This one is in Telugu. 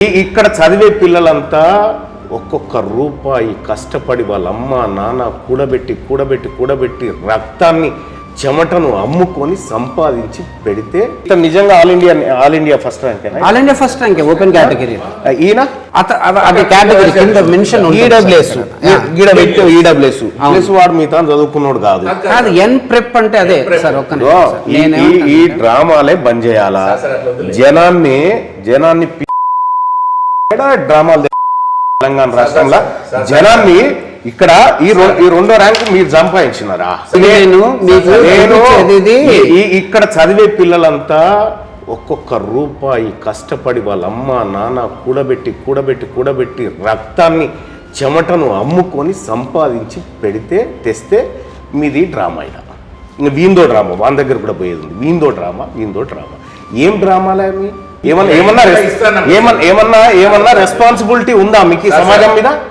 ఇక్కడ చదివే పిల్లలంతా ఒక్కొక్క రూపాయి కష్టపడి వాళ్ళ అమ్మ నాన్న కూడబెట్టి రక్తాన్ని చెమటను అమ్ముకొని సంపాదించి పెడితే నిజంగా all India first rank open category ఈయన అది కేటగిరీ కింద మెన్షన్ ఈడబ్ల్యూఎస్ వాడు మిగతా చదువుకున్నాడు కాదు ఎన్ ప్రెప్ అంటే అదే సార్. ఈ డ్రామాలే బంద్ చేయాలా? జనాన్ని డ్రామాలు తెలంగాణ రాష్ట్రంలో జనాన్ని ఇక్కడ ఈ రెండో ర్యాంకు మీరు సంపాదించినారా? ఇక్కడ చదివే పిల్లలంతా ఒక్కొక్క రూపాయి కష్టపడి వాళ్ళ అమ్మ నాన్న కూడబెట్టి రక్తాన్ని చెమటను అమ్ముకొని సంపాదించి తెస్తే మీది డ్రామా. ఇంకా వీందో డ్రామా వాని దగ్గర కూడా పోయేది ఉంది. వీందో డ్రామా ఏం డ్రామాలే? ఏమన్నా రెస్పాన్సిబిలిటీ ఉందా మీకు సమాజం మీద?